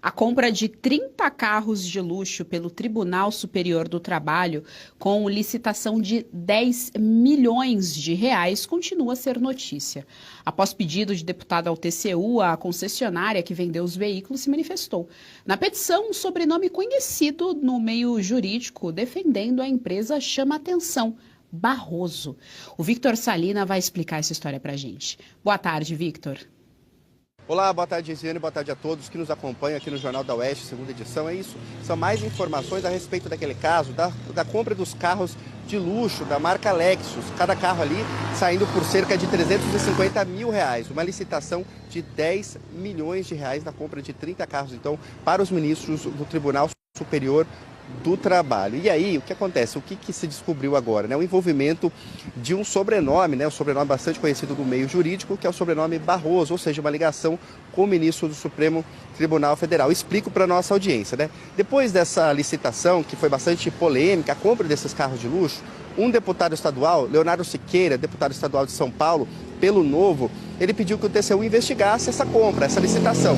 A compra de 30 carros de luxo pelo Tribunal Superior do Trabalho, com licitação de 10 milhões de reais, continua a ser notícia. Após pedido de deputado ao TCU, a concessionária que vendeu os veículos se manifestou. Na petição, um sobrenome conhecido no meio jurídico defendendo a empresa chama atenção: Barroso. O Victor Salina vai explicar essa história pra gente. Boa tarde, Victor. Olá, boa tarde, Gisiane, boa tarde a todos que nos acompanham aqui no Jornal da Oeste, segunda edição. É isso, são mais informações a respeito daquele caso, da compra dos carros de luxo da marca Lexus. Cada carro ali saindo por cerca de 350 mil reais. Uma licitação de 10 milhões de reais na compra de 30 carros, então, para os ministros do Tribunal Superior do Trabalho. E aí, o que acontece? O que se descobriu agora? Né? O envolvimento de um sobrenome, né? Um sobrenome bastante conhecido do meio jurídico, que é o sobrenome Barroso, ou seja, uma ligação com o ministro do Supremo Tribunal Federal. Explico para a nossa audiência, né? Depois dessa licitação, que foi bastante polêmica, a compra desses carros de luxo, um deputado estadual, Leonardo Siqueira, deputado estadual de São Paulo, pelo Novo, ele pediu que o TCU investigasse essa compra, essa licitação,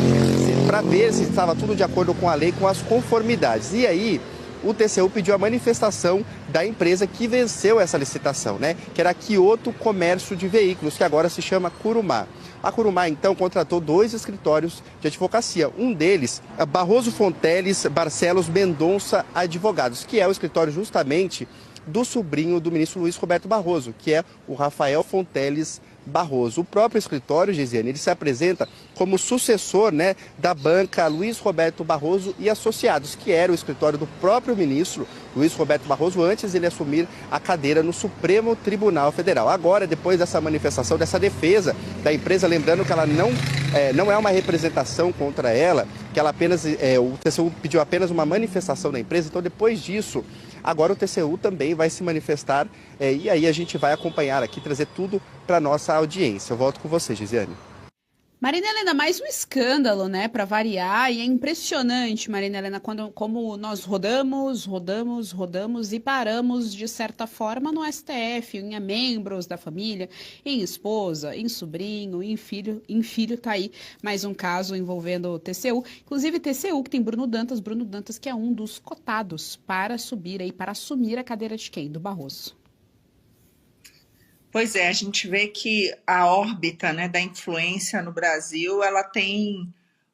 para ver se estava tudo de acordo com a lei, com as conformidades. E aí, o TCU pediu a manifestação da empresa que venceu essa licitação, né? Que era a Kyoto Comércio de Veículos, que agora se chama Kurumá. A Kurumá, então, contratou 2 escritórios de advocacia. Um deles, Barroso Fonteles Barcelos Mendonça Advogados, que é o escritório justamente do sobrinho do ministro Luiz Roberto Barroso, que é o Rafael Fonteles Barroso. O próprio escritório, Gisiane, ele se apresenta como sucessor, né, da banca Luiz Roberto Barroso e Associados, que era o escritório do próprio ministro Luiz Roberto Barroso antes de ele assumir a cadeira no Supremo Tribunal Federal. Agora, depois dessa manifestação, dessa defesa da empresa, lembrando que ela não é uma representação contra ela, que ela apenas, o TCU pediu apenas uma manifestação da empresa, então depois disso, agora o TCU também vai se manifestar e aí a gente vai acompanhar aqui, trazer tudo para a nossa audiência. Eu volto com você, Gisiane. Marina Helena, mais um escândalo, né, para variar, e é impressionante, Marina Helena, como nós rodamos e paramos, de certa forma, no STF, em membros da família, em esposa, em sobrinho, em filho, tá aí mais um caso envolvendo o TCU, inclusive TCU, que tem Bruno Dantas que é um dos cotados para subir aí, para assumir a cadeira de quem? Do Barroso. Pois é, a gente vê que a órbita, né, da influência no Brasil, ela tem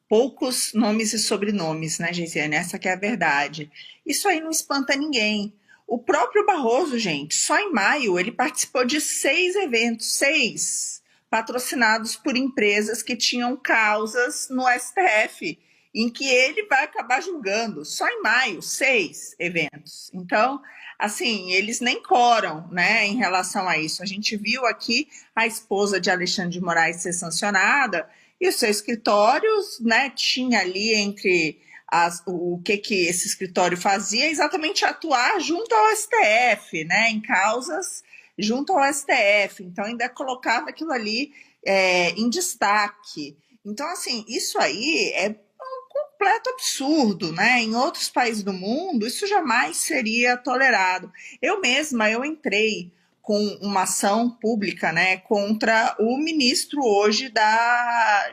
poucos nomes e sobrenomes, né, Geisiane? Essa que é a verdade. Isso aí não espanta ninguém. O próprio Barroso, gente, só em maio ele participou de 6 eventos, 6, patrocinados por empresas que tinham causas no STF, em que ele vai acabar julgando. Só em maio, 6 eventos. Então, assim, eles nem coram, né, em relação a isso. A gente viu aqui a esposa de Alexandre de Moraes ser sancionada e o seu escritório, né, tinha ali entre o que esse escritório fazia, exatamente atuar junto ao STF, né, em causas junto ao STF. Então, ainda colocava aquilo ali em destaque. Então, assim, isso aí é completo absurdo, né? Em outros países do mundo, isso jamais seria tolerado. Eu entrei com uma ação pública, né, contra o ministro hoje da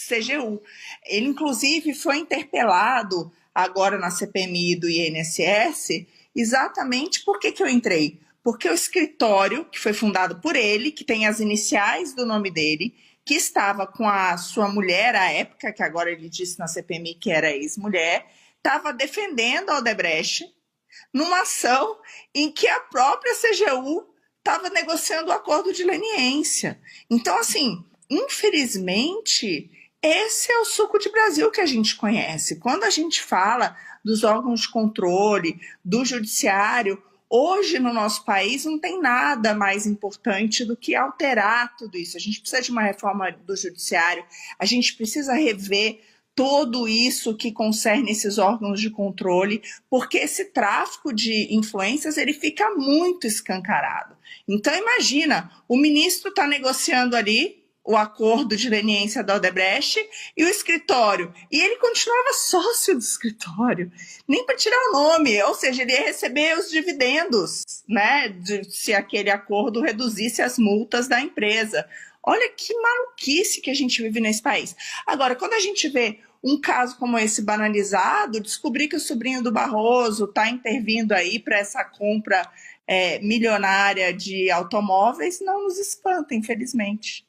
CGU. Ele, inclusive, foi interpelado agora na CPMI do INSS, exatamente por que eu entrei. Porque o escritório, que foi fundado por ele, que tem as iniciais do nome dele, que estava com a sua mulher à época, que agora ele disse na CPMI que era ex-mulher, estava defendendo a Odebrecht numa ação em que a própria CGU estava negociando o acordo de leniência. Então, assim, infelizmente, esse é o suco de Brasil que a gente conhece. Quando a gente fala dos órgãos de controle, do judiciário, hoje, no nosso país, não tem nada mais importante do que alterar tudo isso. A gente precisa de uma reforma do judiciário, a gente precisa rever tudo isso que concerne esses órgãos de controle, porque esse tráfico de influências ele fica muito escancarado. Então, imagina, o ministro está negociando ali o acordo de leniência da Odebrecht e o escritório. E ele continuava sócio do escritório, nem para tirar o nome, ou seja, ele ia receber os dividendos, né, se aquele acordo reduzisse as multas da empresa. Olha que maluquice que a gente vive nesse país. Agora, quando a gente vê um caso como esse banalizado, descobrir que o sobrinho do Barroso está intervindo aí para essa compra milionária de automóveis, não nos espanta, infelizmente.